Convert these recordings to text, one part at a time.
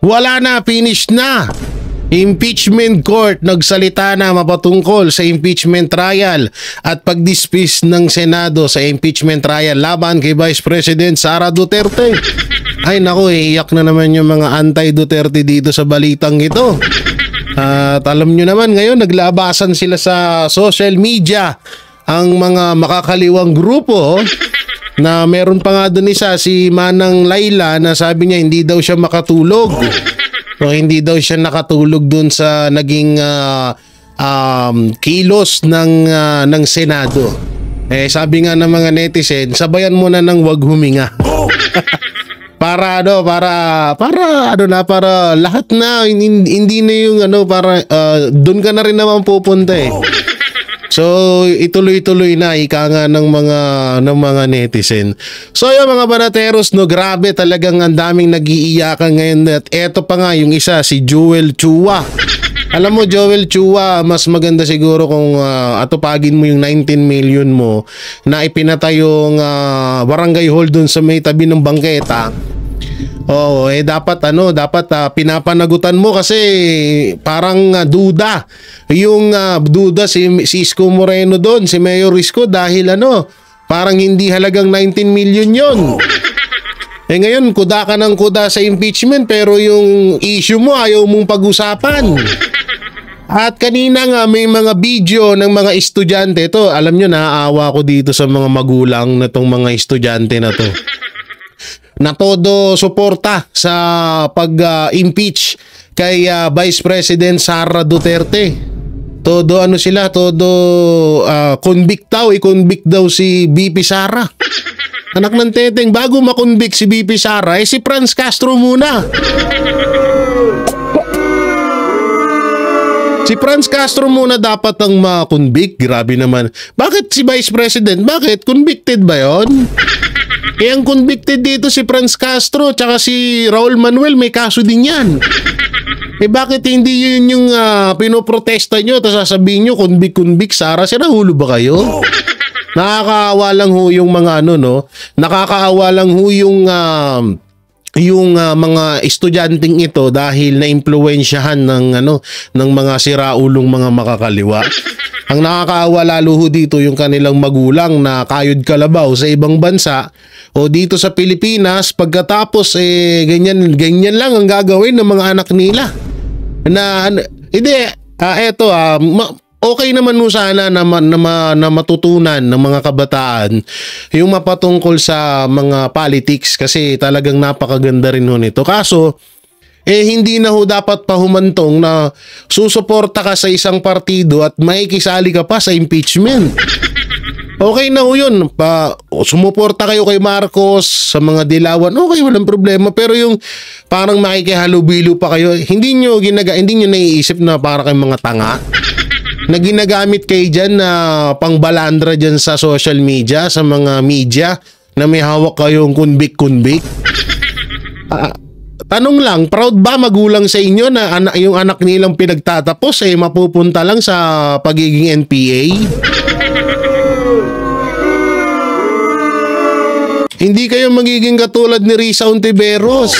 Wala na, finish na. Impeachment court nagsalita na mapatungkol sa impeachment trial at pagdispis ng Senado sa impeachment trial laban kay Vice President Sara Duterte. Ay naku, iyak na naman yung mga anti-Duterte dito sa balitang ito. At alam nyo naman ngayon, naglabasan sila sa social media ang mga makakaliwang grupo na meron pa nga doon isa, si Manang Laila, na sabi niya hindi daw siya makatulog. So, hindi daw siya nakatulog doon sa naging kilos ng Senado. Sabi nga ng mga netizen, sabayan mo na ng wag huminga. para lahat na hindi na yung para doon ka na rin naman pupunta eh. So ituloy-tuloy na ika nga ng mga netizen. So yung mga banateros, no, grabe talagang ang daming nag-iiyakan ngayon. At eto pa nga yung isa, si Joel Chua. Alam mo, Joel Chua, mas maganda siguro kung atupagin mo yung 19 million mo na ipinatay yung barangay hall dun sa may tabi ng bangketa. Oo, dapat pinapanagutan mo kasi parang duda. Yung duda si Isko Moreno doon, si Mayor Isko, dahil parang hindi halagang 19 million yon. Ngayon, kuda ka ng kuda sa impeachment pero yung issue mo ayaw mong pag-usapan. At kanina nga may mga video ng mga estudyante. Ito, alam nyo, naaawa ko dito sa mga magulang na tong mga estudyante na to. Na todo suporta sa pag-impeach kay Vice President Sara Duterte. Todo convict daw, i-convict daw si BP Sara. Anak ng teteng, bago makonvict si BP Sara, si Franz Castro muna. Si Franz Castro muna dapat ang ma-convict. Grabe naman. Bakit si Vice President? Bakit? Convicted ba yon? Ang convicted dito si Franz Castro tsaka si Raul Manuel, may kaso din yan. Bakit hindi yun yung pinoprotesta nyo tapos sasabihin nyo convict Sara? Sinahulo ba kayo? Nakakaawa lang ho yung mga nakakaawa lang ho yung mga estudyanteng ito dahil na-impluwensyahan ng mga siraulong mga makakaliwa. Ang nakakaawa lalo ho dito yung kanilang magulang na kayod kalabaw sa ibang bansa o dito sa Pilipinas, pagkatapos ganyan lang ang gagawin ng mga anak nila. Okay naman sana na matutunan ng mga kabataan yung mapatungkol sa mga politics kasi talagang napakaganda rin ho nito. Kaso hindi na ho dapat pahumantong na susuporta ka sa isang partido at makikisali ka pa sa impeachment. Okay na ho yun. Sumuporta kayo kay Marcos sa mga dilawan. Okay, walang problema. Pero yung parang makikihalubilo pa kayo, hindi nyo naiisip na para kayong mga tanga na ginagamit kayo dyan na pangbalandra dyan sa social media, sa mga media na may hawak kayong kunbik-kunbik. Tanong lang, proud ba magulang sa inyo na yung anak nilang pinagtatapos mapupunta lang sa pagiging NPA? Hindi kayo magiging katulad ni Risa Ontiveros.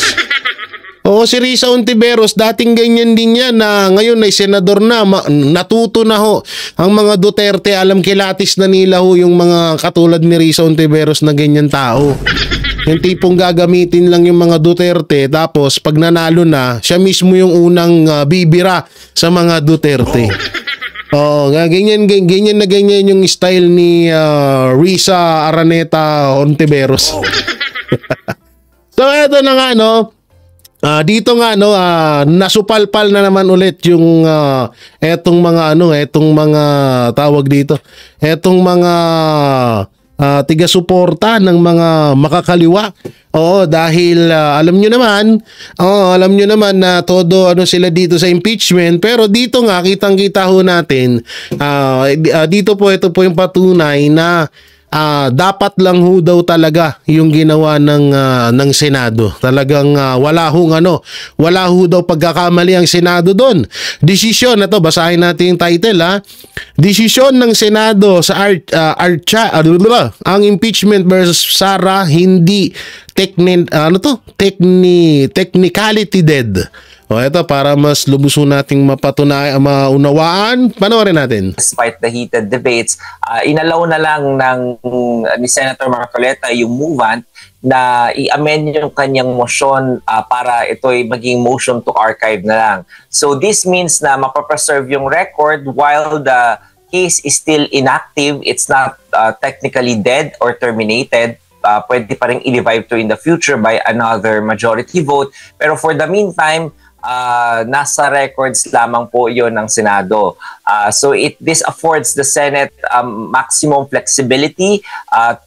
Oo, si Risa Ontiveros, dating ganyan din yan na ngayon ay senador na, natuto na ho. Ang mga Duterte, alam kilatis na nila ho yung mga katulad ni Risa Ontiveros na ganyan tao. Yung tipong gagamitin lang yung mga Duterte, tapos pag nanalo na, siya mismo yung unang bibira sa mga Duterte. Oo, ganyan yung style ni Risa Araneta Ontiveros. So eto na nga dito nga nasupalpal na naman ulit yung etong mga tawag dito. Etong mga tiga-suporta ng mga makakaliwa. Oo, dahil alam nyo naman na todo sila dito sa impeachment, pero dito nga kitang-kita ho natin dito po, ito po yung patunay na dapat lang ho daw talaga yung ginawa ng Senado. Talagang wala ho daw pagkakamali ang Senado doon. Desisyon na to, basahin natin yung title Desisyon ng Senado sa ang impeachment versus Sara hindi technicality dead. O ito, para mas lubuso nating maunawaan, panoorin natin. Despite the heated debates, inalaw na lang ni Senator Marcoleta yung movant na i-amend yung kanyang motion para ito'y maging motion to archive na lang. So this means na mapapreserve yung record while the case is still inactive. It's not technically dead or terminated. Pwede pa rin i-revive to in the future by another majority vote. Pero for the meantime, nasa records lamang po yon ng Senado. So this affords the Senate maximum flexibility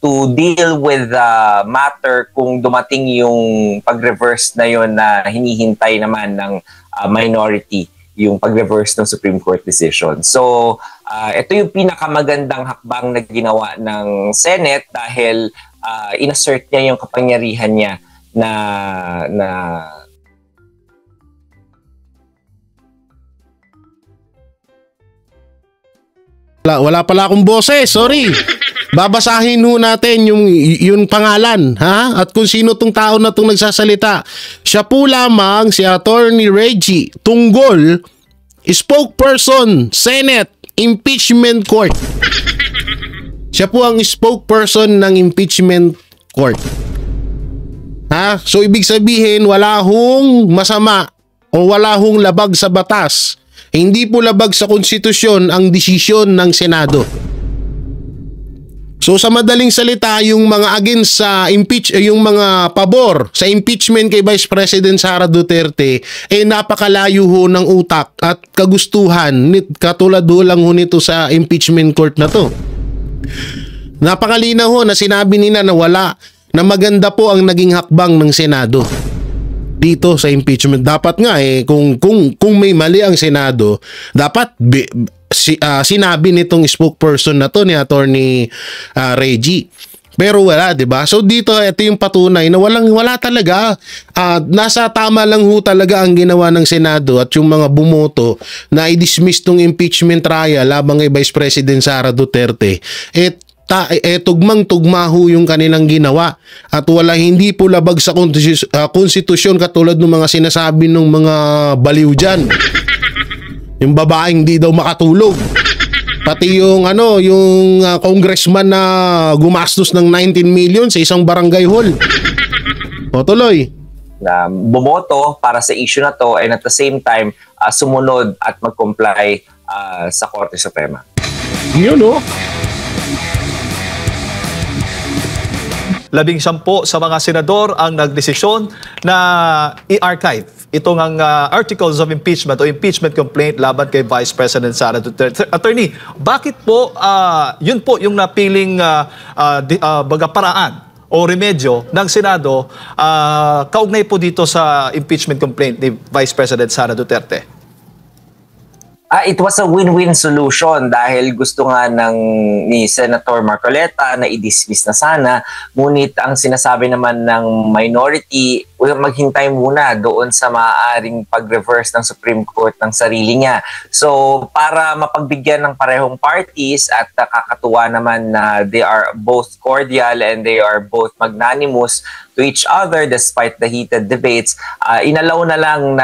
to deal with the matter kung dumating yung pag-reverse na yon na hinihintay naman ng minority, yung pag-reverse ng Supreme Court decision. So ito yung pinakamagandang hakbang na ginawa ng Senate dahil inassert niya yung kapangyarihan niya na Wala pala akong boses, sorry. Babasahin ho natin yung pangalan, ha? At kung sino tong tao na tong nagsasalita. Siya po lamang si Attorney Reggie Tunggol, spokesperson, Senate Impeachment Court. Siya po ang spokesperson ng Impeachment Court. Ha? So ibig sabihin wala hong masama o wala hong labag sa batas. Hindi po labag sa konstitusyon ang desisyon ng Senado. So sa madaling salita, yung mga against sa yung mga pabor sa impeachment kay Vice President Sara Duterte napakalayo ho ng utak at kagustuhan katulad ho lang ho nito sa impeachment court na to. Napakalinaw ho na sinabi nila na maganda po ang naging hakbang ng Senado dito sa impeachment. Dapat nga kung may mali ang Senado, dapat sinabi nitong spokesperson na to ni Attorney Reggie. Pero wala, 'di ba? So dito ito yung patunay na wala talaga. Nasa tama lang ho talaga ang ginawa ng Senado at yung mga bumoto na i-dismiss tong impeachment trial labang kay Vice President Sara Duterte. Tugmang-tugma ho yung kanilang ginawa at hindi po labag sa konstitusyon katulad ng mga sinasabi ng mga baliw dyan. Yung babaeng di daw makatulog, pati yung congressman na gumastos ng 19 million sa isang barangay hall. O tuloy na bumoto para sa issue na to and at the same time sumunod at mag-comply sa Korte Suprema. Yun o. 17 sa mga senador ang nagdesisyon na i-archive itong ang articles of impeachment o impeachment complaint laban kay Vice President Sara Duterte. Attorney, bakit po yun po yung napiling paraan o remedyo ng Senado kaugnay po dito sa impeachment complaint ni Vice President Sara Duterte? It was a win-win solution dahil gusto nga ni Senator Marcoleta na i-dismiss na sana. Ngunit ang sinasabi naman ng minority, maghintay muna doon sa maaaring pag-reverse ng Supreme Court ng sarili niya. So para mapagbigyan ng parehong parties at nakakatuwa naman na they are both cordial and they are both magnanimous to each other despite the heated debates, inalaw na lang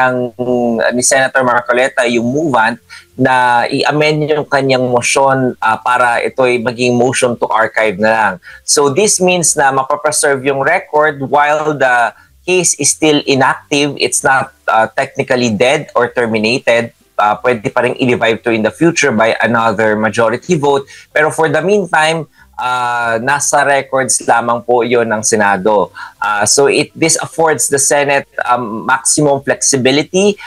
ni Senator Marcoleta yung movant na i-amend yung kanyang motion para ito'y maging motion to archive na lang. So this means na mapapreserve yung record while the case is still inactive. It's not technically dead or terminated. Pwede pa rin i-revive to in the future by another majority vote. Pero for the meantime, nasa records lamang po yon ng Senado. So this affords the Senate maximum flexibility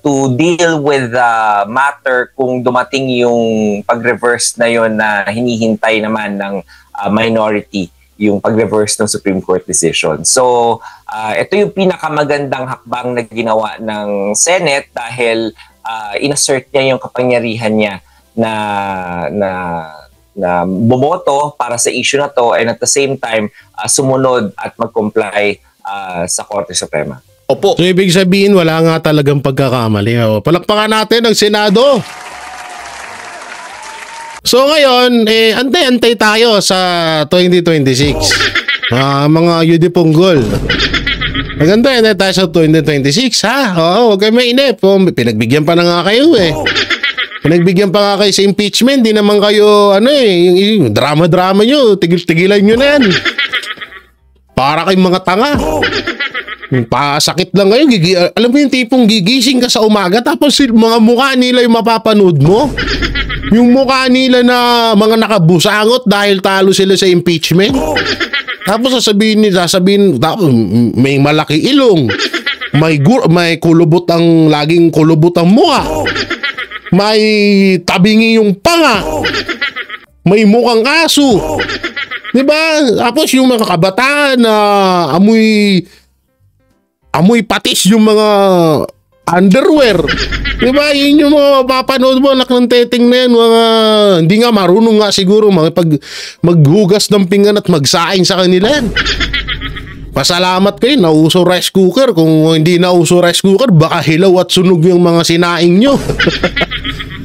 to deal with the matter kung dumating yung pag-reverse na yon na hinihintay naman ng minority, yung pag-reverse ng Supreme Court decision. So ito yung pinakamagandang hakbang na ginawa ng Senate dahil inassert niya yung kapangyarihan niya na bumoto para sa issue na to and at the same time sumunod at mag-comply sa Korte Suprema. Opo. So ibig sabihin wala nga talagang pagkakamali. Palakpakan natin ang Senado. So ngayon, antay-antay tayo sa 2026. Mga yudipunggol. Maganda yan tayo sa 2026 ha. Oo, huwag kayo mainip. Pinagbigyan pa na nga kayo eh. Pinagbigyan pa nga kayo sa impeachment. Di naman kayo yung drama-drama nyo. Tigil-tigilan nyo na yan. Para kayong mga tanga. Pasakit lang ngayon. Alam mo yung tipong gigising ka sa umaga tapos mga mukha nila yung mapapanood mo. Yung mukha nila na mga nakabusangot dahil talo sila sa impeachment. Tapos sasabihin, may malaki ilong. May kulubot laging kulubot ang mukha. May tabingi yung panga. May mukhang aso. Diba? Tapos yung mga kabataan na amoy patis yung mga underwear. Diba? Yun yung mga mapapanood mo, anak ng teteng na yan. Hindi nga marunong nga siguro maghugas ng pinggan at magsaing sa kanila yan. Pasalamat kayo, nauso rice cooker. Kung hindi nauso rice cooker, baka hilaw at sunog yung mga sinaing nyo.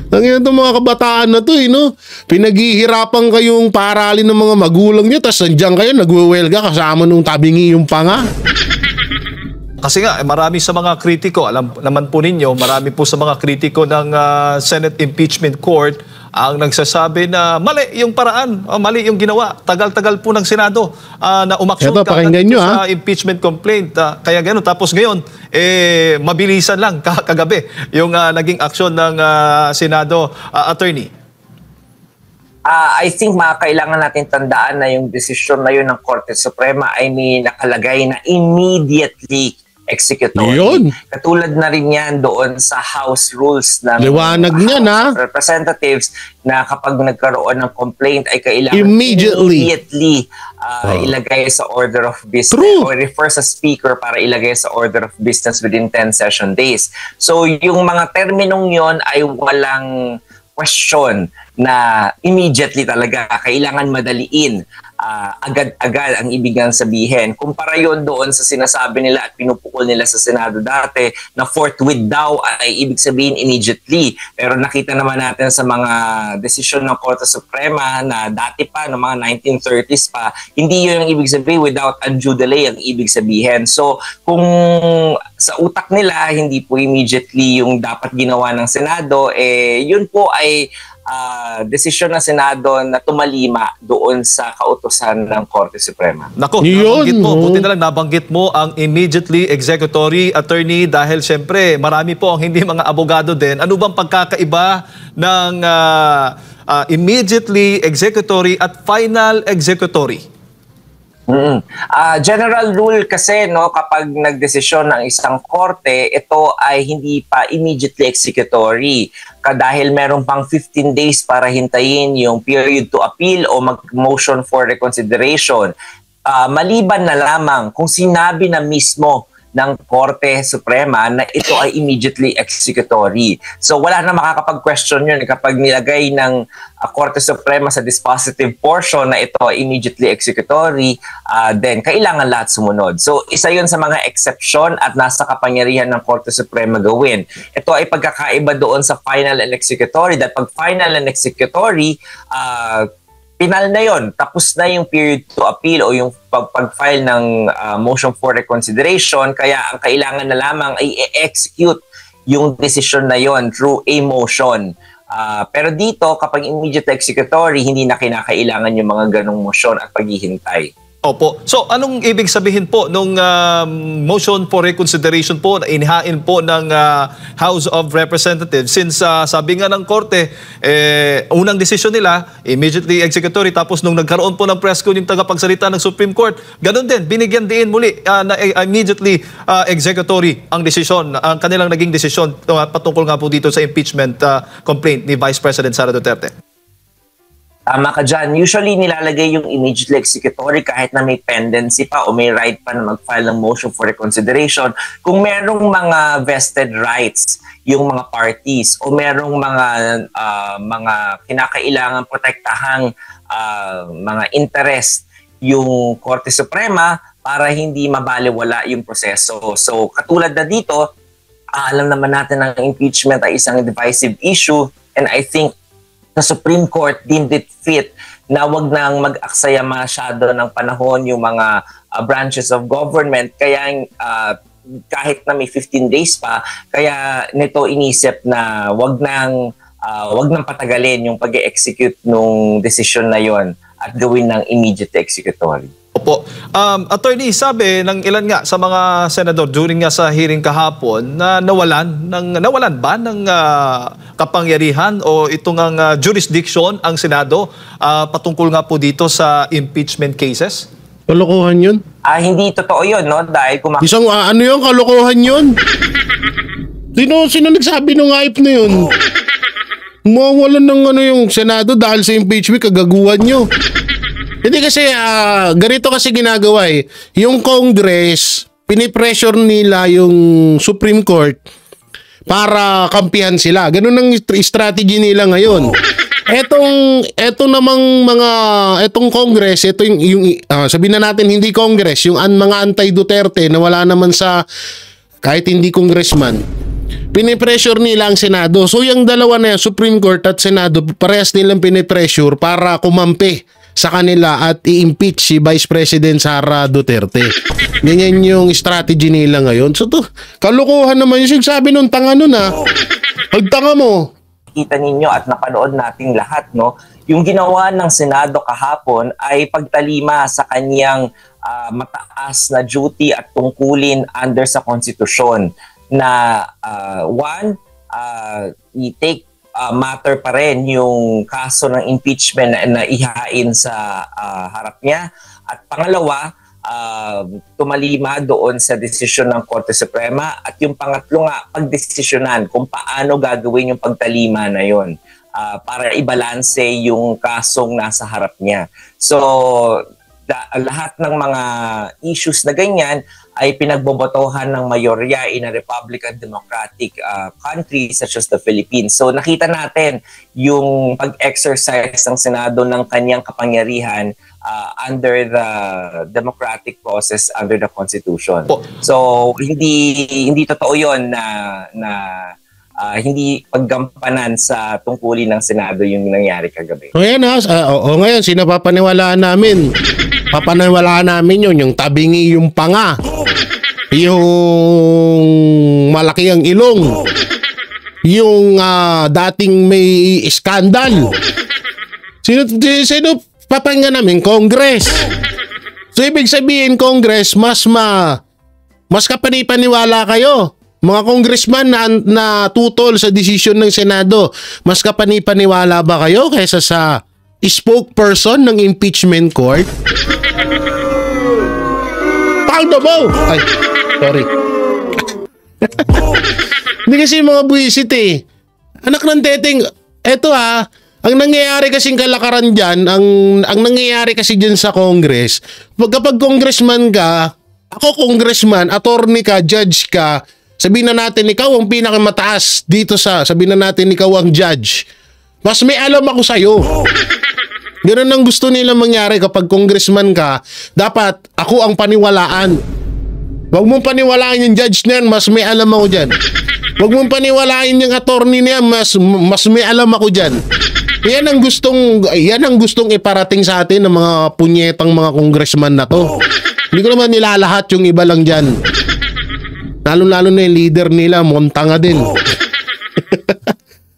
Ang itong mga kabataan na to, no? Pinaghihirapan kayong paralin ng mga magulang nyo, tapos nandiyan kayo, nagwewelga kasama nung tabingi yung panga. Kasi nga, marami sa mga kritiko, alam naman po ninyo, marami po sa mga kritiko ng Senate Impeachment Court ang nagsasabi na mali yung paraan, mali yung ginawa. Tagal-tagal po ng Senado na umaksyon sa impeachment complaint. Kaya gano'n. Tapos ngayon, mabilisan lang kagabi yung naging aksyon ng Senado. Attorney. I think kailangan natin tandaan na yung desisyon na yun ng Korte Suprema ay may nakalagay na immediately executory. Yun. Katulad na rin yan doon sa House Rules ng liwanag niya na Representatives na kapag nagkaroon ng complaint ay kailangan immediately ilagay sa order of business. True. O refer sa speaker para ilagay sa order of business within 10 session days. So yung mga terminong yon ay walang question na immediately talaga kailangan madaliin, agad-agad ang ibig sabihin. Kumpara yun doon sa sinasabi nila at pinupukol nila sa Senado dati na forthwith daw ay ibig sabihin immediately. Pero nakita naman natin sa mga desisyon ng Korte Suprema na dati pa, no, mga 1930s pa, hindi yun ang ibig sabihin without undue delay ang ibig sabihin. So kung sa utak nila hindi po immediately yung dapat ginawa ng Senado, yun po ay desisyon ng Senado na tumalima doon sa kautusan ng Korte Suprema. Nako, nabanggit mo, buti na lang nabanggit mo ang immediately executory, attorney, dahil siyempre marami po ang hindi mga abogado din. Ano bang pagkakaiba ng immediately executory at final executory? General rule kasi, no, kapag nagdesisyon ng isang korte, ito ay hindi pa immediately executory dahil meron pang 15 days para hintayin yung period to appeal o mag-motion for reconsideration. Maliban na lamang kung sinabi na mismo ng Korte Suprema na ito ay immediately executory. So wala na makakapag-question yun kapag nilagay ng Korte Suprema sa dispositive portion na ito ay immediately executory, then kailangan lahat sumunod. So isa yun sa mga exception at nasa kapangyarihan ng Korte Suprema gawin. Ito ay pagkakaiba doon sa final and executory. Dahil pag final and executory, final na yon, tapos na yung period to appeal o yung pag-file ng motion for reconsideration, kaya ang kailangan na lamang ay i-execute yung decision na yon through a motion. Pero dito, kapag immediate executory, hindi na kinakailangan yung mga ganong motion at paghihintay. Opo. So, anong ibig sabihin po nung motion for reconsideration po na inihain po ng House of Representatives? Since sabi nga ng Korte, unang desisyon nila, immediately executory, tapos nung nagkaroon po ng press con yung tagapagsalita ng Supreme Court, ganun din, binigyan din muli na immediately executory ang desisyon, ang kanilang naging desisyon patungkol nga po dito sa impeachment complaint ni Vice President Sara Duterte. Tama ka dyan. Usually nilalagay yung immediately executory kahit na may pendency pa o may right pa na mag-file ng motion for reconsideration. Kung merong mga vested rights yung mga parties o merong mga kinakailangan protektahang mga interest yung Korte Suprema para hindi mabaliwala yung proseso. So katulad na dito, alam naman natin ang impeachment ay isang divisive issue, and I think the Supreme Court deemed it fit na wag nang mag-aksaya masyado ng panahon yung mga branches of government. Kaya kahit na may 15 days pa, kaya nito inisip na wag nang patagalin yung pag-execute nung desisyon na yon at gawin ng immediate executory. Opo. Attorney, sabi ng ilan nga sa mga senador during nga sa hearing kahapon na nawalan ba ng kapangyarihan o itong ang jurisdiction ang Senado patungkol nga po dito sa impeachment cases? Kalokohan yun? Hindi totoo yun, no? Dahil Isang ano yun? Kalokohan yun? Sino nagsabi ng hype na yun? Mawawalan ng ano yung Senado dahil sa impeachment, kagaguhan nyo. Hindi kasi, ganito kasi ginagawa eh. Yung Congress, pinipressure nila yung Supreme Court para kampihan sila. Ganun ang strategy nila ngayon. Etong Congress, sabihin na natin hindi Congress, yung mga anti-Duterte na wala naman sa kahit hindi congressman, pinipressure nila ang Senado. So yung dalawa na yan, Supreme Court at Senado, parehas nilang pinipressure para kumampi sa kanila at i-impeach si Vice President Sara Duterte. Ganyan yung strategy nila ngayon. So to, kalukuhan naman yung sabi nung tanga nun Pagtanga mo. Kita ninyo at napanood nating lahat, no? Yung ginawa ng Senado kahapon ay pagtalima sa kanyang mataas na duty at tungkulin under sa konstitusyon na i-take matter pa rin yung kaso ng impeachment na ihain sa harap niya. At pangalawa, tumalima doon sa desisyon ng Korte Suprema. At yung pangatlo nga, pagdesisyonan kung paano gagawin yung pagtalima na yon para ibalanse yung kasong nasa harap niya. So, lahat ng mga issues na ganyan ay pinagbobotohan ng mayorya in a Republican Democratic country such as the Philippines. So nakita natin yung pag-exercise ng Senado ng kanyang kapangyarihan under the democratic process under the Constitution. So hindi totoo yun na hindi paggampanan sa tungkulin ng Senado yung nangyari kagabi. Ngayon ngayon sino papaniwalaan namin? Papaniwalaan namin yung tabingi yung panga. Yung malaki ang ilong. Yung dating may skandal. Sino papanga namin? Congress. So ibig sabihin Congress mas kapanipaniwala kayo. Mga congressman na tutol sa desisyon ng Senado, mas kapanipaniwala ba kayo kaysa sa spokesperson ng impeachment court? Paundo mo! Ay, sorry. Hindi kasi mga buwisit eh. Anak ng teteng, eto ang nangyayari kasing kalakaran dyan, ang nangyayari kasi dyan sa Congress, kapag congressman ka, ako congressman, attorney ka, judge ka, sabihin na natin ikaw ang pinakamataas dito sabihin na natin ikaw ang judge. Mas may alam ako sa'yo. Ganun ang gusto nila mangyari kapag congressman ka, dapat ako ang paniwalaan. Huwag mong paniwalaan yung judge na yan, mas may alam ako dyan. Huwag mong paniwalaan yung attorney niya, mas may alam ako dyan. Yan ang gustong iparating sa atin ng mga punyetang mga congressman na to. Hindi ko naman nilalahat yung iba lang dyan. Lalo-lalo na yung leader nila, montanga din.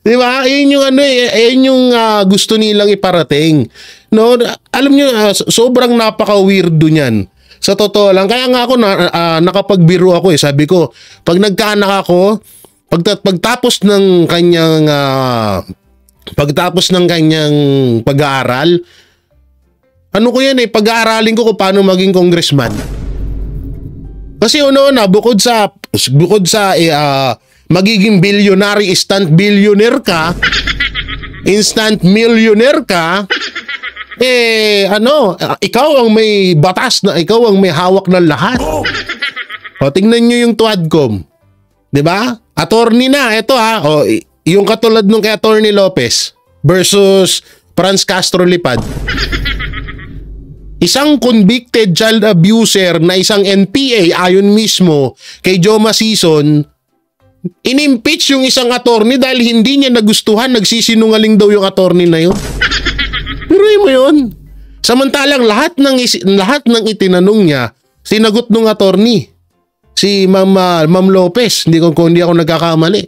Di ba? Ayun yung gusto nilang iparating. No, alam niyo sobrang napaka-weirdo niyan. Sa totoo lang, kaya nga ako nakapagbiro ako eh. Sabi ko, pag nagkaanak ako, pagtapos ng kanyang pag-aaral, ano ko yan eh, pag-aaralin ko kung paano maging congressman. Kasi una-una, bukod sa magiging billionaire, instant billionaire ka, instant millionaire ka, ikaw ang may batas na, ikaw ang may hawak ng lahat. O, tingnan nyo yung Tuadcom. Diba? Attorney na, ito yung katulad nung kay Attorney Lopez versus Franz Castro Lipad. Isang convicted child abuser na isang NPA ayon mismo kay Joma Sison, inimpeach yung isang attorney dahil hindi niya nagustuhan, nagsisinungaling daw yung attorney na yun. Pero mo yun. Samantalang lahat ng itinanong niya, sinagot nung attorney. Si Ma'am Lopez, hindi ako nagkakamali.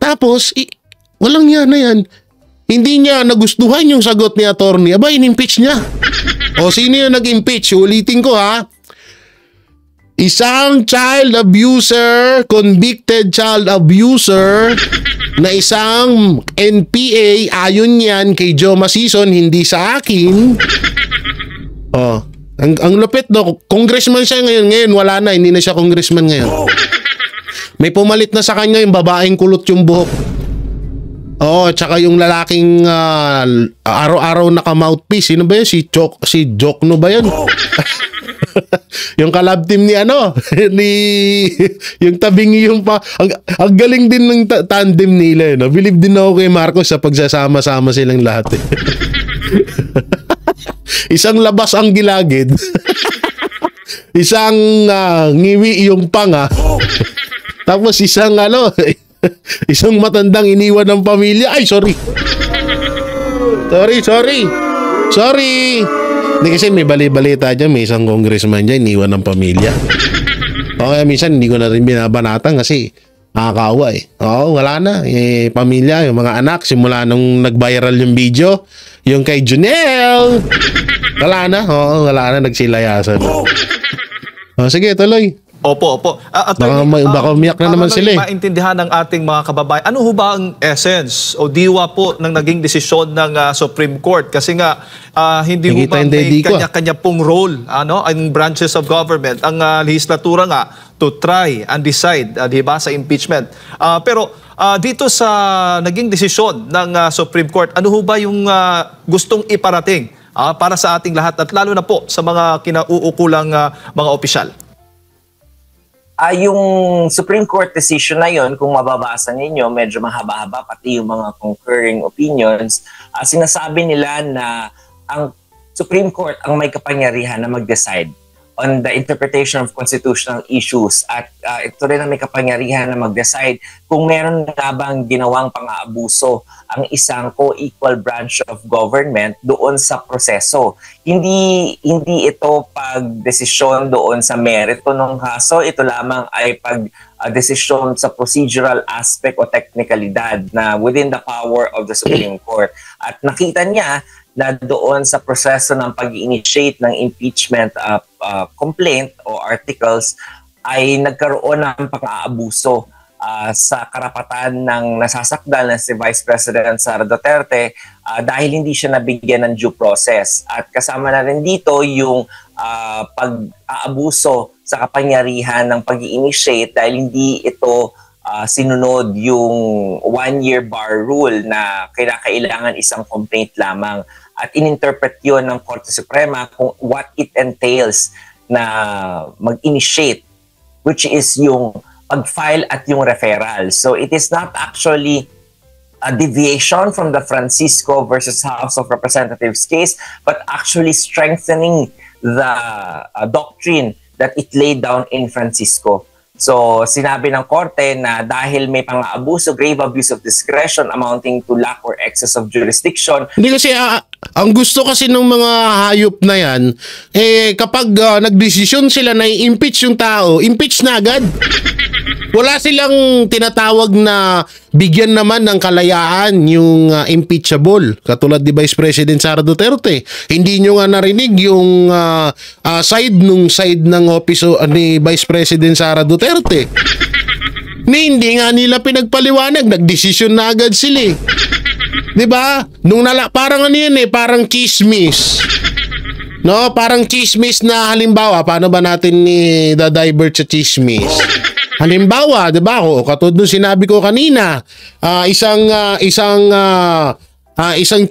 Tapos, walang yan na yan. Hindi niya nagustuhan yung sagot ni attorney. Aba, in-impeach niya. O sino yung nag-impeach? Ulitin ko ha. Isang child abuser, convicted child abuser na isang NPA, ayon yan kay Joe Masison, hindi sa akin. Oh, ang lupit no, congressman siya ngayon wala na, hindi na siya congressman ngayon. May pumalit na sa kanya yung babaeng kulot yung buhok. Oh, tsaka yung lalaking araw-araw naka-mouthpiece. Sino ba yun? Si Jokno ba yun? Yung kalab team ni yung tabingi yung ang galing din ng tandem nila. No? Believe din ako kay Marcos sa pagsasama-sama silang lahat. Isang labas ang gilagid. Isang ngiwi yung panga. Tapos isang isang matandang iniwan ng pamilya. Ay, sorry. Hindi kasi may bali-balita dyan. May isang congressman dyan, iniwan ng pamilya. Okay, minsan hindi ko na rin binabanatan kasi nakakaawa eh. Oo, wala na. Pamilya, yung mga anak, simula nung nag-viral yung video, yung kay Junel, wala na. Oo, wala na. Nagsilayasan. Sige, tuloy. Opo. Baka umiyak na naman sila eh. Maintindihan ng ating mga kababayan, ano ho ba ang essence o diwa po ng naging desisyon ng Supreme Court? Kasi nga, hindi ho ba may kanya-kanya pong role ang branches of government, ang legislatura nga, to try and decide, di ba, sa impeachment. Pero dito sa naging desisyon ng Supreme Court, ano ho ba yung gustong iparating para sa ating lahat at lalo na po sa mga kinauukulang mga opisyal? Yung Supreme Court decision na yon, kung mababasa ninyo, medyo mahaba-haba, pati yung mga concurring opinions, sinasabi nila na ang Supreme Court ang may kapangyarihan na mag-decide on the interpretation of constitutional issues at ito rin ang may kapangyarihan na mag-decide kung meron nga bang ginawang pang-aabuso ang isang co-equal branch of government doon sa proseso. Hindi ito pag-desisyon doon sa merito ng kaso, ito lamang ay pag-desisyon sa procedural aspect o teknikalidad na within the power of the Supreme Court. At nakita niya na doon sa proseso ng pag-initiate ng impeachment complaint o articles ay nagkaroon ng pang-aabuso sa karapatan ng nasasakdal na si Vice President Sara Duterte dahil hindi siya nabigyan ng due process. At kasama na rin dito yung pag-aabuso sa kapangyarihan ng pag-initiate dahil hindi ito sinunod yung one-year bar rule na kailangan isang complaint lamang. At ininterpret yun ng Korte Suprema kung what it entails na mag-initiate, which is yung pag-file at yung referral. So it is not actually a deviation from the Francisco versus House of Representatives case, but actually strengthening the doctrine that it laid down in Francisco. So, sinabi ng Korte na dahil may pang-aabuso, grave abuse of discretion amounting to lack or excess of jurisdiction. Hindi kasi, ang gusto kasi ng mga hayop na yan, kapag nagdesisyon sila na i-impeach yung tao, impeach na agad. Wala silang tinatawag na bigyan naman ng kalayaan yung impeachable. Katulad ni Vice President Sara Duterte. Hindi nyo nga narinig yung side ng office ni Vice President Sara Duterte. Hindi nga nila pinagpaliwanag. Nagdesisyon na agad sila. Diba? Parang ano yun parang chismis. No, parang chismis na halimbawa, paano ba natin i-divert sa chismis? Halimbawa, 'di ba? Katulad nung sinabi ko kanina, isang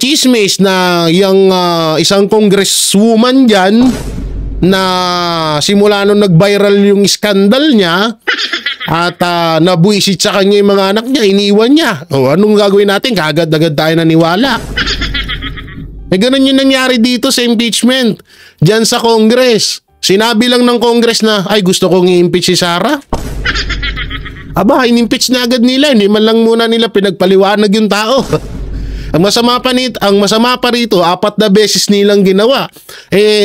chismis na yung isang congresswoman diyan na simula nung nag-viral yung skandal niya at nabuisit sa kanya yung mga anak niya, iniwan niya. O anong gagawin natin? Kaagad-agad tayo naniwala. Ganun yung nangyari dito sa impeachment. Diyan sa Congress. Sinabi lang ng Congress na, ay gusto kong i-impeach si Sara. Aba, in-impeach na agad nila. Hindi man lang muna nila pinagpaliwanag yung tao. Ang masama pa rito, 4 na beses nilang ginawa.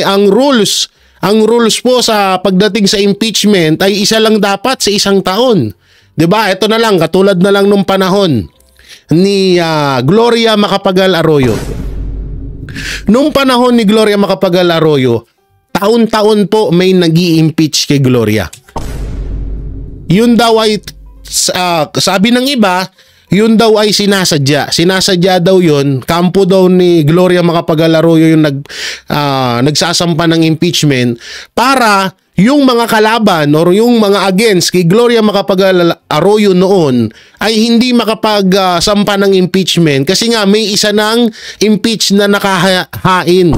Ang rules po sa pagdating sa impeachment ay isa lang dapat sa 1 taon. 'Di ba? Ito na lang, katulad na lang nung panahon ni Gloria Macapagal Arroyo. Nung panahon ni Gloria Macapagal Arroyo, taon-taon po may nag-i-impeach kay Gloria. Yun daw ay sabi ng iba, yun daw ay sinasadya. Sinasadya daw yun. Kampo daw ni Gloria Macapagal Arroyo yung nagsasampa ng impeachment para yung mga kalaban or yung mga against kay Gloria Macapagal Arroyo noon ay hindi makapagsampa ng impeachment kasi nga may isa ng impeach na nakahain.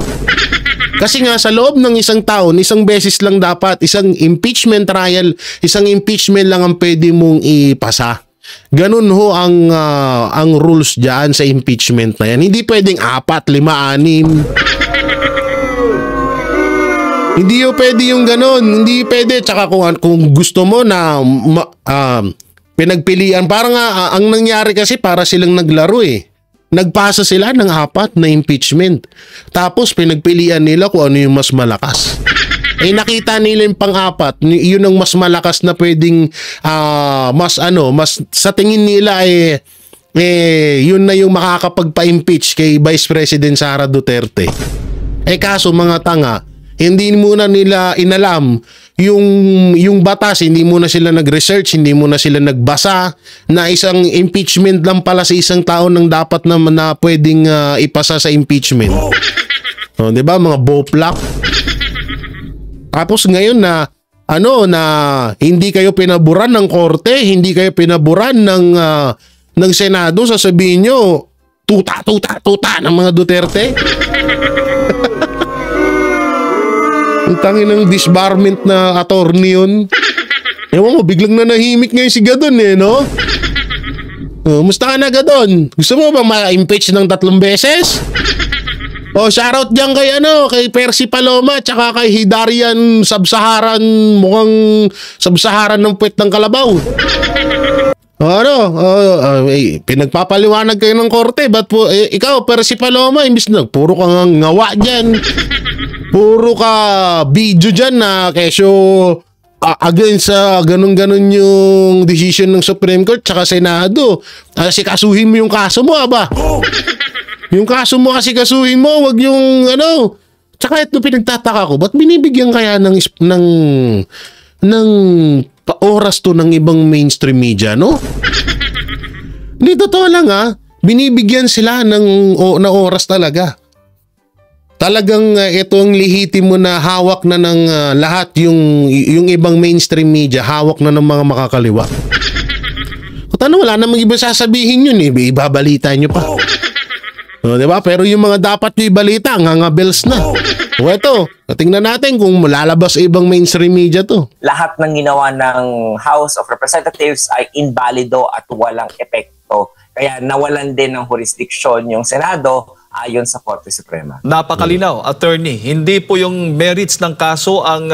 Kasi nga sa loob ng 1 taon, 1 beses lang dapat, isang impeachment trial, isang impeachment lang ang pwede mong ipasa. Ganun ho ang rules diyan sa impeachment na yan. Hindi pwedeng 4, 5, 6. Hindi ho pwede yung ganun. Hindi pwede. Tsaka kung gusto mo na pinagpilian, parang ang nangyari kasi para silang naglaro Nagpasa sila ng 4 na impeachment. Tapos pinagpilian nila kung ano yung mas malakas. Nakita nila yung pang-4, yun ang mas malakas na pwedeng mas sa tingin nila yun na yung makakapagpa-impeach kay Vice President Sara Duterte. Kaso mga tanga, hindi muna nila inalam yung batas, hindi muna sila nag-research, hindi muna sila nagbasa na isang impeachment lang pala sa 1 taon nang dapat na pwedeng ipasa sa impeachment. 'Di ba mga boplak? Tapos ngayon na hindi kayo pinaburan ng korte, hindi kayo pinaburan ng Senado, sasabihin nyo tuta ng mga Duterte. Ang tangin ng disbarment na attorney yun. Ewan mo, biglang nanahimik ngayon si Gadon no? Musta ka na Gadon? Gusto mo ba ma-impeach ng 3 beses? Shoutout dyan kay Percy Paloma tsaka kay Hidarian Sub-Saharan, mukhang Sub-Saharan ng puwet ng kalabaw. Pinagpapaliwanag kayo ng korte, ba't po, ikaw Percy Paloma, imbis na, puro ka ngawa dyan. Puro ka video dyan na kesyo against sa ganun-ganun yung decision ng Supreme Court tsaka Senado. Kasuhin mo yung kaso mo, aba. Yung kaso mo kasuhin mo, wag yung Tsaka ito pinagtataka ko, ba't binibigyan kaya ng oras to ng ibang mainstream media, no? Hindi, totoo lang binibigyan sila ng oras talaga. Talagang ito ang lihitimo na hawak na ng lahat yung ibang mainstream media, hawak na ng mga makakaliwa. Wala namang iba sasabihin yun ibabalita nyo pa. Diba? Pero yung mga dapat nyo ibalita, ngangabels na. Ito, tingnan natin kung lalabas ibang mainstream media to. Lahat ng ginawa ng House of Representatives ay invalido at walang epekto. Kaya nawalan din ng jurisdiction yung Senado ayon sa Korte Suprema. Napakalinaw, attorney. Hindi po yung merits ng kaso ang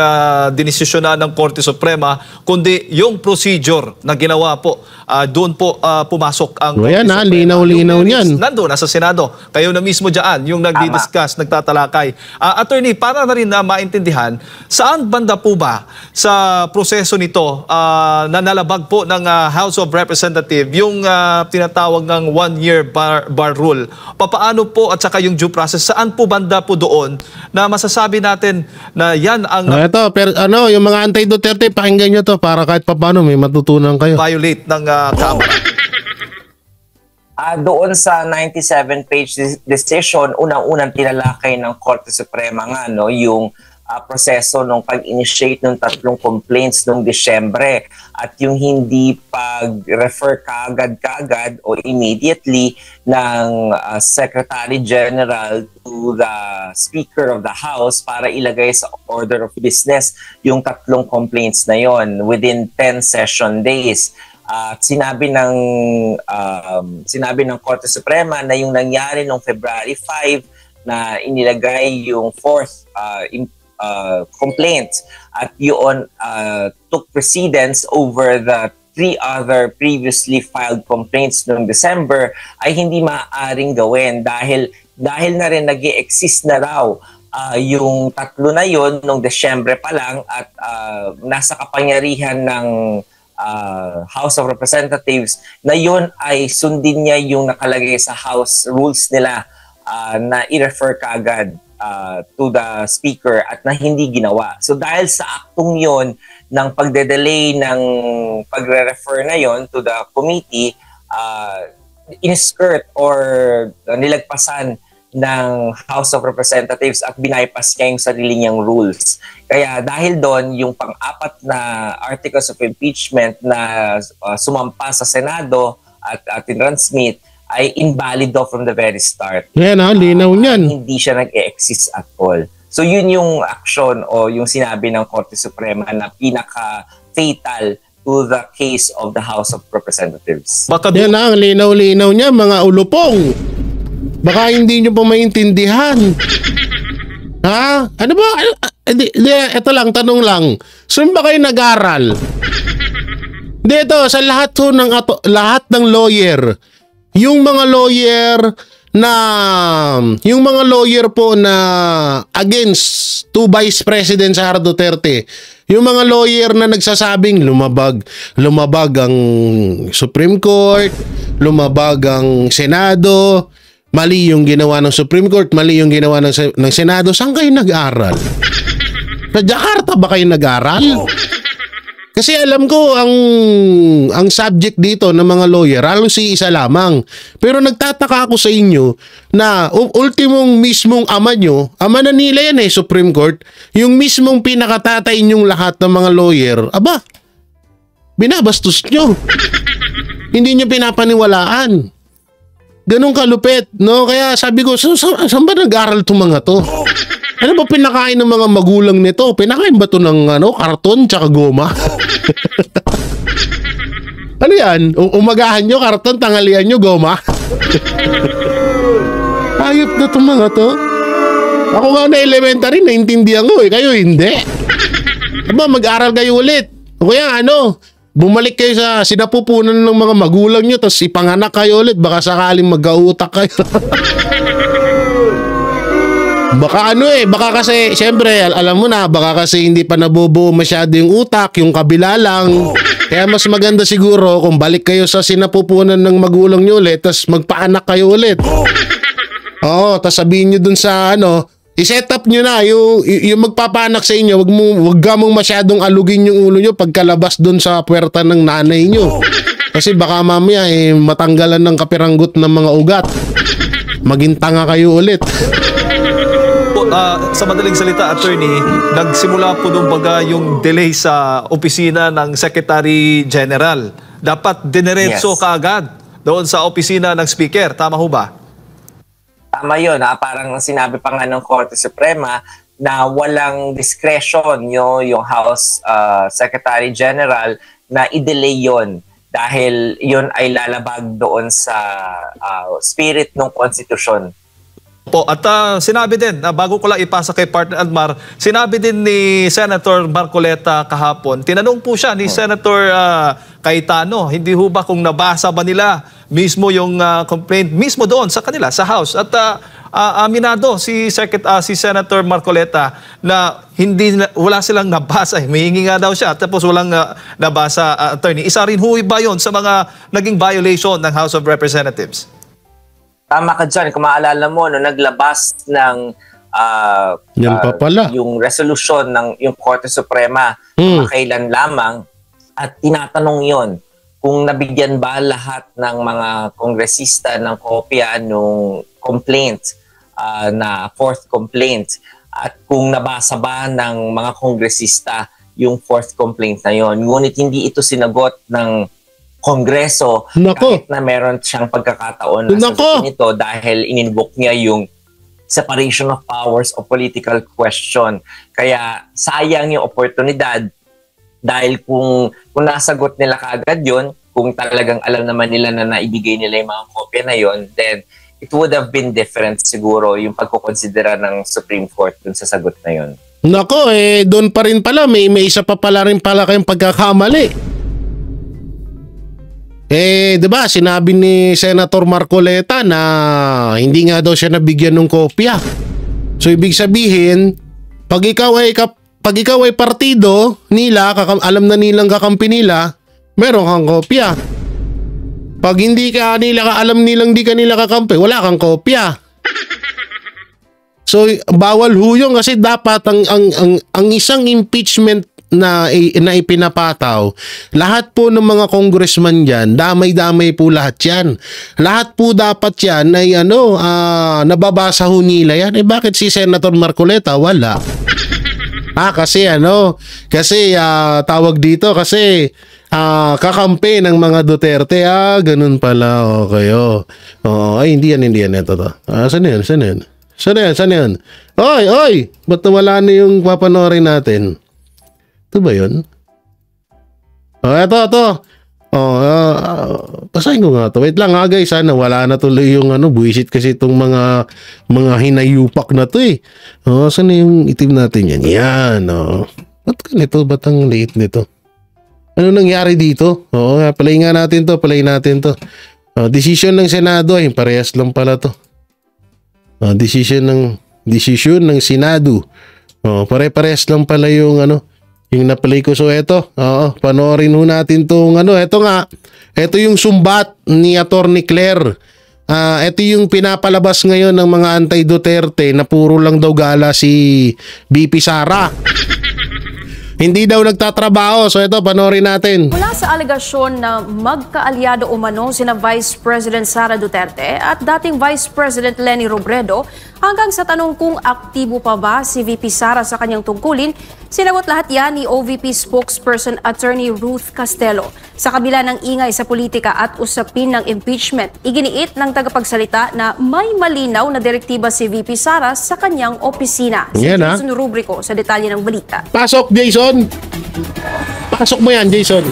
dinesisyonan ng Korte Suprema, kundi yung procedure na ginawa po. Doon po pumasok ang Korte Suprema. Linaw-linaw niyan. Nandun, nasa Senado. Kayo na mismo dyan, yung nagdi-discuss, nagtatalakay. Attorney, para na rin na maintindihan, saan banda po ba sa proseso nito na nalabag po ng House of Representatives yung tinatawag ng 1-year bar rule? Papaano po at saka yung due process, saan po banda po doon na masasabi natin na yan ang ito, pero yung mga anti-Duterte, pakinggan nyo to para kahit papaano may matutunan kayo. Violate ng Kamara. Doon sa 97-page decision, unang-unang tinalakay ng Korte Suprema yung proseso ng pag-initiate ng 3 complaints noong Disyembre at yung hindi pag-refer kagad o immediately ng Secretary General to the Speaker of the House para ilagay sa order of business yung 3 complaints na yon within 10 session days. At sinabi ng Korte Suprema na yung nangyari noong February 5 na inilagay yung 4th complaint at yun took precedence over the 3 other previously filed complaints noong December ay hindi maaaring gawin dahil na rin nag-i-exist na raw yung tatlo na yon noong Desyembre pa lang at nasa kapangyarihan ng House of Representatives na yun ay sundin niya yung nakalagay sa House rules nila na i-refer kaagad to the Speaker at na hindi ginawa. So dahil sa aktong yon ng pagde-delay ng pagre-refer na yon to the committee, in-skirt or nilagpasan ng House of Representatives at bypass niya yung sarili niyang rules. Kaya dahil doon, yung pang-apat na articles of impeachment na sumampa sa Senado at tinransmit ay invalid from the very start. Yan linaw niyan. Hindi siya nag-exist at all. So yun yung action o yung sinabi ng Korte Suprema na pinaka-fatal to the case of the House of Representatives. Yan linaw-linaw niya, mga ulupong. Baka hindi nyo pa maintindihan. Ha? Ano ba? Ito lang, tanong lang. Saan ba kayo nag-aral? Dito, sa lahat ng lawyer, yung mga lawyer po na against to Vice President Sara Duterte, yung mga lawyer na nagsasabing lumabag ang Supreme Court, lumabag ang Senado, mali yung ginawa ng Supreme Court, mali yung ginawa ng Senado, saan kayo nag-aral? Sa Jakarta ba kayo nag-aral? Kasi alam ko ang subject dito ng mga lawyer, halos isa lamang. Pero nagtataka ako sa inyo na ultimong mismong ama na nila yan Supreme Court, yung mismong pinakatatay nyong lahat ng mga lawyer, binabastos nyo. Hindi nyo pinapaniwalaan. Ganun kalupit, no? Kaya sabi ko, saan ba nag-aral itong mga to? Ano ba pinakain ng mga magulang nito? Pinakain ba ito ng karton tsaka goma? Ano yan? Umagahan nyo, karton, tanghalian nyo, goma? Hayop na itong mga to. Ako nga na elementary, naintindihan ko kayo hindi. Aba, mag-aral kayo ulit. O kaya bumalik kayo sa sinapupunan ng mga magulang nyo tapos ipanganak kayo ulit, baka sakaling magkautak kayo. Baka baka kasi syempre alam mo na, baka kasi hindi pa nabubuo masyado yung utak, yung kabila lang. Kaya mas maganda siguro kung balik kayo sa sinapupunan ng magulang nyo ulit tapos magpaanak kayo ulit. Oo, tapos sabihin nyo dun sa i-set up nyo na yung magpapanak sa inyo, wag ka mong masyadong alugin yung ulo nyo pagkalabas dun sa puwerta ng nanay nyo. Kasi baka mamaya matanggalan ng kapiranggot ng mga ugat. Maging tanga kayo ulit. Sa madaling salita, attorney, nagsimula po nung yung delay sa opisina ng Secretary General. Dapat dineretso kaagad doon sa opisina ng Speaker. Tama ho ba? Tama yun. Parang sinabi pa nga ng Korte Suprema na walang discretion yung House Secretary General na i-delay yun dahil yun ay lalabag doon sa spirit ng konstitusyon. At sinabi din, bago ko lang ipasa kay Partner Admar, sinabi din ni Senator Marcoleta kahapon, tinanong po siya ni Senator Cayetano, hindi ho ba kung nabasa ba nila mismo yung complaint mismo doon sa kanila, sa House. At aminado si Senator Marcoleta na wala silang nabasa. Mahingi nga daw siya, tapos walang nabasa, attorney. Isa rin ho ba yun sa mga naging violation ng House of Representatives? Tama ka dyan. Kung maalala mo, naglabas ng yung resolution ng yung Korte Suprema kailan lamang at tinatanong yon kung nabigyan ba lahat ng mga kongresista ng kopya nung complaint na fourth complaint at kung nabasa ba ng mga kongresista yung fourth complaint na yon. Ngunit hindi ito sinagot ng Kongreso kahit na meron siyang pagkakataon na sagutin ito dahil in-invoke niya yung separation of powers o political question. Kaya sayang yung oportunidad dahil kung nasagot nila kaagad yun, kung talagang alam naman nila na naibigay nila yung mga kopya na yun, then it would have been different siguro yung pagkukonsidera ng Supreme Court dun sa sagot na yun. Doon pa rin pala, may isa pa pala rin pala kayong pagkakamali. 'di ba, sinabi ni Senator Marcoleta na hindi nga daw siya nabigyan ng kopya. So ibig sabihin, pag ikaw ay partido nila, alam na nilang kakampi nila, meron kang kopya. Pag hindi ka nila alam nilang di ka nila kakampi, wala kang kopya. So bawal huyong kasi dapat ang isang impeachment na ipinapataw, lahat po ng mga congressman diyan, damay-damay po lahat 'yan. Lahat po dapat 'yan ay nababasa ho nila 'yan. Bakit si Senator Marcoleta wala? Kasi tawag dito kasi kakampi ng mga Duterte. Ganun pala. Okay. Ay, hindi yan ito to. Saan yan? Oy, ba't nawala na yung papanoorin natin? Ito ba yun? Ito. Pasahin ko nga to. Wait lang guys, wala na tuloy yung buwisit kasi itong mga hinayupak na to eh. Saan na yung itim natin yan? Yan, Ba't ganito? Ba't ang liit nito? Ano nangyari dito? Palayin natin to. Decision ng Senado, parehas lang pala to. Decision ng Senado. Pare-parehas lang pala yung yung na-play ko. So eto, panoorin ho natin tong eto nga. Eto yung sumbat ni Attorney Claire. Ito yung pinapalabas ngayon ng mga anti-Duterte na puro lang daw gala si BP Sara. Hindi daw nagtatrabaho. So ito, panoorin natin. Mula sa alegasyon na magkaalyado umano sina Vice President Sara Duterte at dating Vice President Leni Robredo, hanggang sa tanong kung aktibo pa ba si VP Sara sa kanyang tungkulin, sinagot lahat yan ni OVP spokesperson Attorney Ruth Castelo. Sa kabila ng ingay sa politika at usapin ng impeachment, iginiit ng tagapagsalita na may malinaw na direktiba si VP Sara sa kanyang opisina. Si Jason Rubrico sa detalye ng balita. Pasok, Jason! Pasok mo yan, Jason!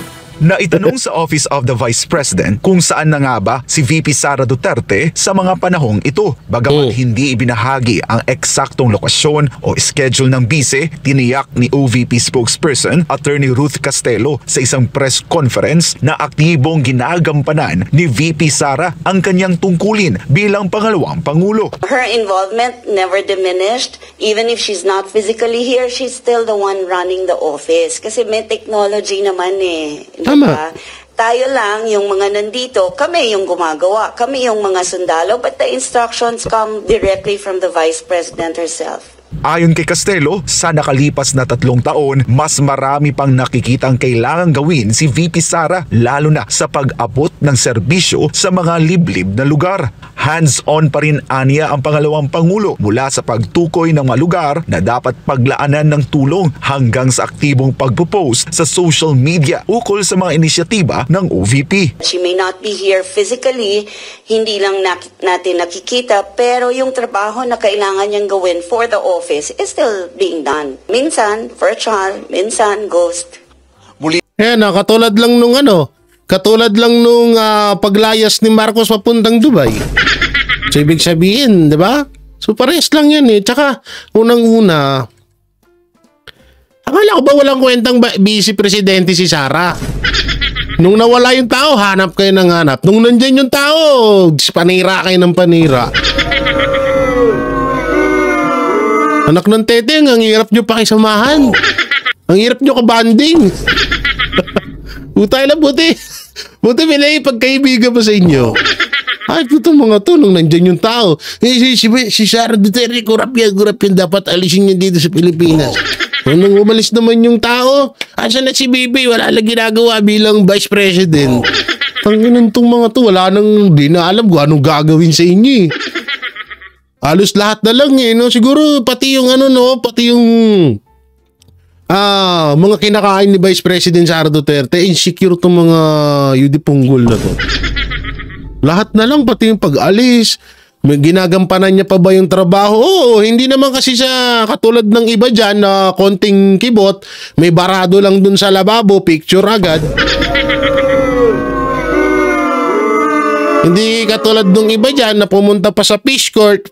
Na itanong sa Office of the Vice President kung saan na nga ba si VP Sara Duterte sa mga panahong ito. Bagamat hindi ibinahagi ang eksaktong lokasyon o schedule ng bise, tiniyak ni OVP spokesperson Attorney Ruth Castelo sa isang press conference na aktibong ginagampanan ni VP Sara ang kanyang tungkulin bilang pangalawang pangulo. Her involvement never diminished. Even if she's not physically here, she's still the one running the office. Kasi may technology naman Tama. Tayo lang, yung mga nandito, kami yung gumagawa, kami yung mga sundalo, but the instructions come directly from the Vice President herself. Ayon kay Castelo, sa nakalipas na 3 taon, mas marami pang nakikitang kailangang gawin si VP Sara, lalo na sa pag-abot ng serbisyo sa mga liblib na lugar. Hands-on pa rin aniya ang pangalawang pangulo mula sa pagtukoy ng mga lugar na dapat paglaanan ng tulong hanggang sa aktibong pagpo-post sa social media ukol sa mga inisyatiba ng OVP. She may not be here physically, hindi lang natin nakikita, pero yung trabaho na kailangan niyang gawin for the office is still being done. Minsan virtual, minsan ghost. Katulad lang nung paglayas ni Marcos papuntang Dubai. So ibig sabihin, 'di ba? So parehas lang 'yan eh. Tsaka unang-una, akala ko ba walang kwentang vice presidente si Sara? Nung nawala yung tao, hanap kayo ng hanap. Nung nandiyan yung tao, panira kayo ng panira. Anak ng teteng, ang hirap nyo pakisamahan. Ang hirap nyo kabanding. Utay lang, buti. Buti may pagkaibigan pa sa inyo. Ay, itong mga to, nung nandyan yung tao. Si Sara Duterte, kurap yan. Dapat alisin niya dito sa Pilipinas. Nung umalis naman yung tao, asan na si Bibi? Wala lang ginagawa bilang Vice President. Tanginan tong mga to, wala nang, di na alam kung anong gagawin sa inyo eh. Halos lahat na lang eh, no? Siguro pati yung pati yung mga kinakain ni Vice President Sara Duterte, insecure tong mga yudipunggol na to. Lahat na lang, pati yung pag-alis, ginagampanan niya pa ba yung trabaho? Oo, hindi naman kasi siya katulad ng iba dyan na konting kibot, may barado lang dun sa lababo, picture agad. Hindi katulad ng iba dyan na pumunta pa sa fish court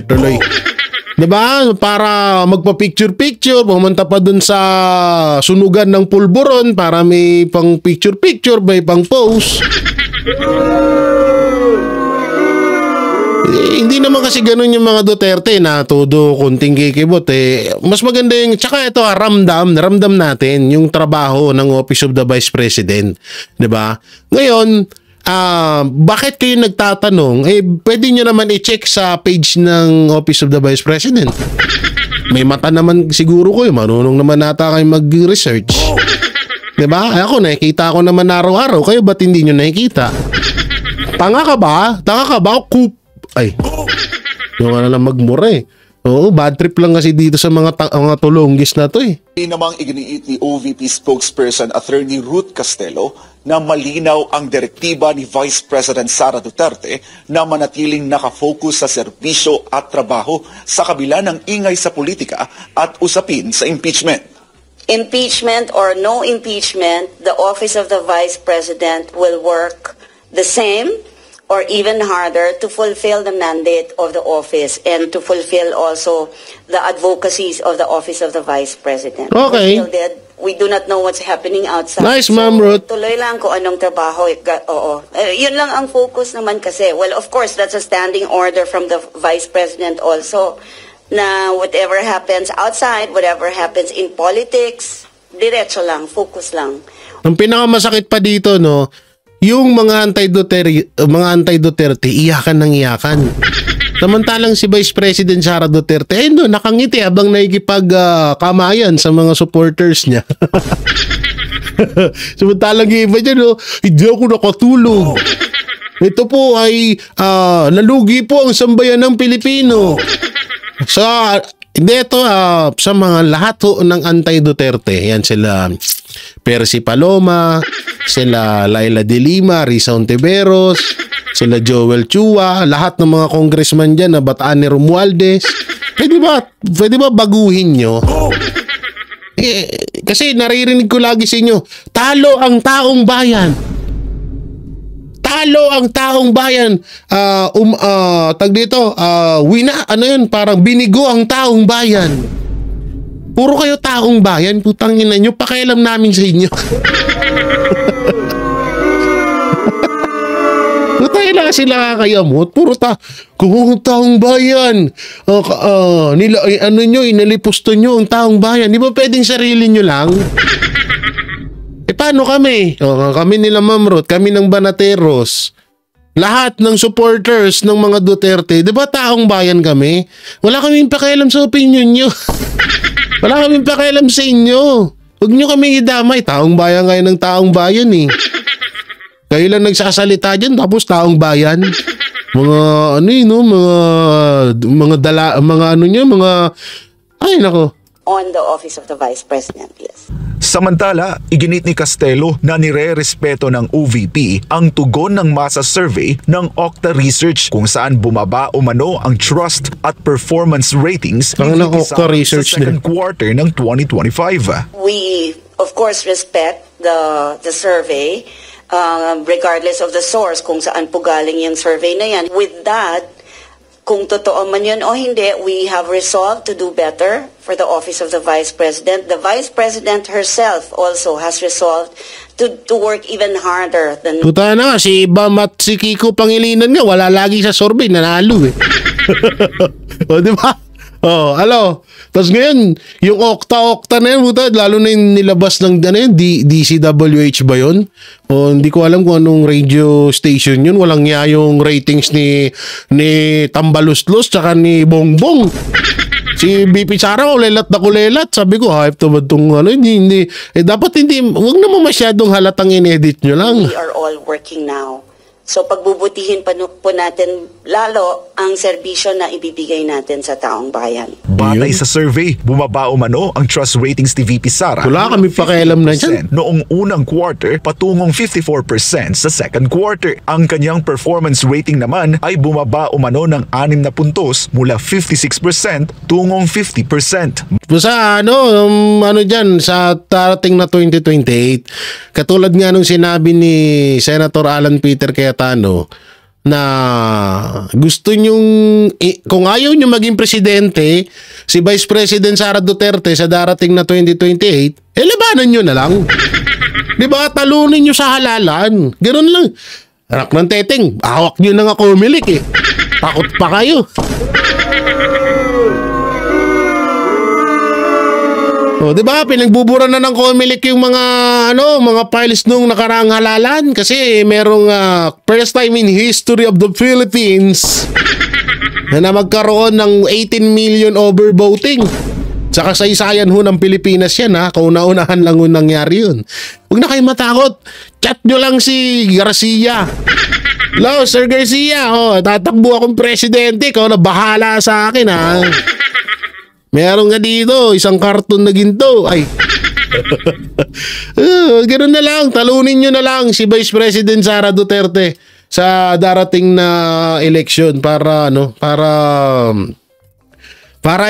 tuloy. Diba? Para magpa-picture-picture, pumunta pa dun sa sunugan ng pulburon para may pang picture-picture, may pang post. Hindi naman kasi ganun yung mga Duterte na todo kunting kikibot eh. Mas maganda yung, tsaka ito ramdam natin yung trabaho ng Office of the Vice President. Diba? Ngayon, bakit kayo nagtatanong? Eh, pwede nyo naman i-check sa page ng Office of the Vice President. May mata naman siguro ko, marunong naman nata kayo mag-research. Diba? Ako, nakikita ko naman araw-araw. Kayo ba't hindi nyo nakikita? Tanga ka ba? Ay, yung ano lang magmura eh. Oo, bad trip lang kasi dito sa mga tulunggis na to eh. Namang iginiit ni OVP spokesperson Attorney Ruth Castelo na malinaw ang direktiba ni Vice President Sara Duterte na manatiling nakafocus sa serbisyo at trabaho sa kabila ng ingay sa politika at usapin sa impeachment. Impeachment or no impeachment, the Office of the Vice President will work the same or even harder to fulfill the mandate of the office and to fulfill also the advocacies of the Office of the Vice President. Okay. Until then, we do not know what's happening outside. Nice, Ma'am Ruth. Tuloy lang kung anong trabaho. Oo. Yun lang ang focus naman kasi. Well, of course, that's a standing order from the Vice President also na whatever happens outside, whatever happens in politics, diretso lang, focus lang. Ang pinakamasakit pa dito, no, yung mga anti-Duterte, iyakan ng iyakan. Samantalang si Vice President Sara Duterte, nakangiti habang nakikipag-kamayan sa mga supporters niya. Samantalang iba dyan, hindi ako nakatulog. Ito po ay nalugi po ang sambayan ng Pilipino. Sa mga lahat ng anti-Duterte, yan sila Percy Paloma, sila Laila De Lima, Risa Ontiveros, sila Joel Chua, lahat ng mga congressman dyan na Bataan ni Romualdez. Pwede ba baguhin nyo? Kasi naririnig ko lagi sa inyo, talo ang taong bayan. Talo ang taong bayan. Parang binigo ang taong bayan. Puro kayo taong bayan, putang ina nyo, pakialam namin sa inyo. Tayo na kasi nakakayamot, puro kung taong bayan, inalipusto nyo ang taong bayan, di ba pwedeng sarili nyo lang? Paano kami? Kami nila Ma'am Ruth, kami ng Banateros, lahat ng supporters ng mga Duterte, di ba taong bayan kami? Wala kaming pakialam sa opinion nyo. Wala kaming pakialam sa inyo. Huwag nyo kami idamay. Taong bayan kayo ng taong bayan eh. Kayo lang nagsasalita dyan tapos taong bayan. Ay nako. On the Office of the Vice President, yes. Samantala, iginit ni Castelo na nire-respeto ng OVP ang tugon ng masa survey ng Okta Research kung saan bumaba umano ang trust at performance ratings ng Okta Research sa second quarter ng 2025. We, of course, respect the survey regardless of the source kung saan po galing yung survey na yan. With that, kung totoo man yun o hindi, we have resolved to do better for the Office of the Vice President. The Vice President herself also has resolved to work even harder than... Puta na, si Bam at si Kiko Pangilinan nga, wala lagi sa survey, nanalo eh. O, di ba? Oh, alo. Tapos ngayon, yung Okta na yun, puta, lalo na yung nilabas ng DCWH ba yun? O, hindi ko alam kung anong radio station yun. Walang niya yung ratings ni Tambalustlos tsaka ni Bongbong. Si BP Sara, kulelat na kulelat. Sabi ko, hype to ba itong hindi. Dapat hindi, huwag naman masyadong halatang in-edit nyo lang. We are all working now. So pagbubutihin po natin lalo ang serbisyo na ibibigay natin sa taong bayan. Batay sa survey, bumaba umano ang trust ratings ni VP Sara. Wala kami pakialam na dyan. Noong unang quarter, patungong 54% sa second quarter. Ang kanyang performance rating naman ay bumaba umano ng 6 na puntos mula 56% tungong 50%. Sa dyan, sa darating na 2028, katulad nga nung sinabi ni Senator Alan Peter Cayetano, na gusto nyong, kung ayaw nyo maging presidente, si Vice President Sara Duterte sa darating na 2028, labanan nyo na lang. Diba? Talunin nyo sa halalan. Ganun lang. Anak ng teteng, hawak nyo na nga Comelec eh. Takot pa kayo. O, diba? Pinagbubura na ng Comelec yung mga mga files nung nakaraang halalan kasi merong first time in history of the Philippines na magkaroon ng 18 million overvoting. Sa kasaysayan ho ng Pilipinas yan ha. Kauna-unahan lang ho nangyari yun. Huwag na kayo matakot. Chat nyo lang si Garcia. Hello, Sir Garcia. Tatakbo akong presidente. Ikaw na bahala sa akin ha. Meron nga dito, isang karton na ginto. Ay. Ganun na lang. Talunin nyo na lang si Vice President Sara Duterte sa darating na election para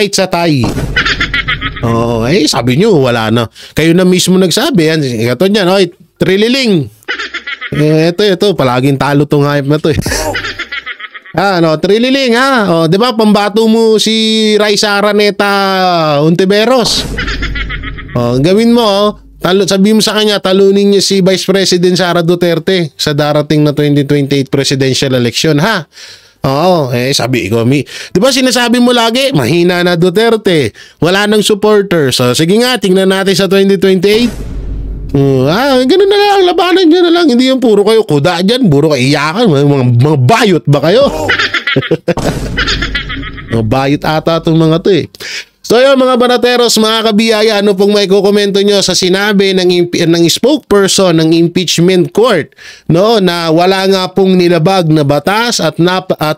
itsatay. Sabi nyo, wala na. Kayo na mismo nagsabi. Yan, ito niyan, Trililing. Ito, palaging talo tong hype na to eh. Trililing ha. Di ba pambato mo si Raisa Araneta Ontiveros. Gawin mo sabi mo sa kanya talunin niya si Vice President Sara Duterte sa darating na 2028 presidential election ha. Sabi ko, di ba sinasabi mo lagi, mahina na Duterte, wala nang supporters. Sige nga, tingnan natin sa 2028. Ganun na lang, labanan nyo na lang. Hindi yung puro kayo kuda dyan, puro kayo iyakan. Mga bayot ba kayo? Mga bayot ata itong mga to eh. So yun mga banateros, mga kabiyaya, ano pong may kukomento nyo sa sinabi ng spokesperson ng impeachment court na wala nga pong nilabag na batas at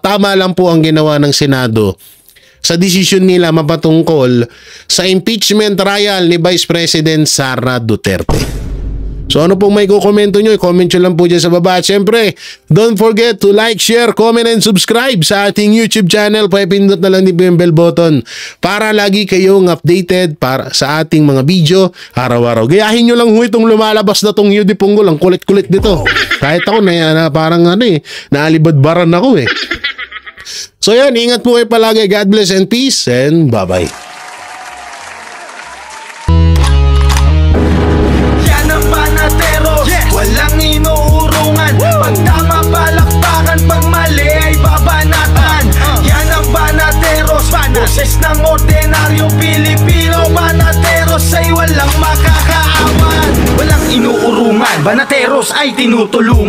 tama lang po ang ginawa ng Senado sa desisyon nila mapatungkol sa impeachment trial ni Vice President Sara Duterte. So ano pong may kukomento nyo, i-comment nyo lang po dyan sa baba. At syempre, don't forget to like, share, comment, and subscribe sa ating YouTube channel. Pahipindot na lang din po yung bell button para lagi kayong updated para sa ating mga video araw-araw. Gayahin nyo lang ho itong lumalabas na tong Yudi Punggol. Ang kulit-kulit nito. Kahit ako na parang naalibadbaran ako eh. So yan, ingat po kayo palagi. God bless and peace and bye-bye. Walang inuurungan. Pag tama palakpakan, pag mali ay babanatan. Yan ang Banateros, boses ng ordinaryong Pilipino. Banateros ay walang makakaawan. Walang inuurungan, Banateros ay tinutulungan.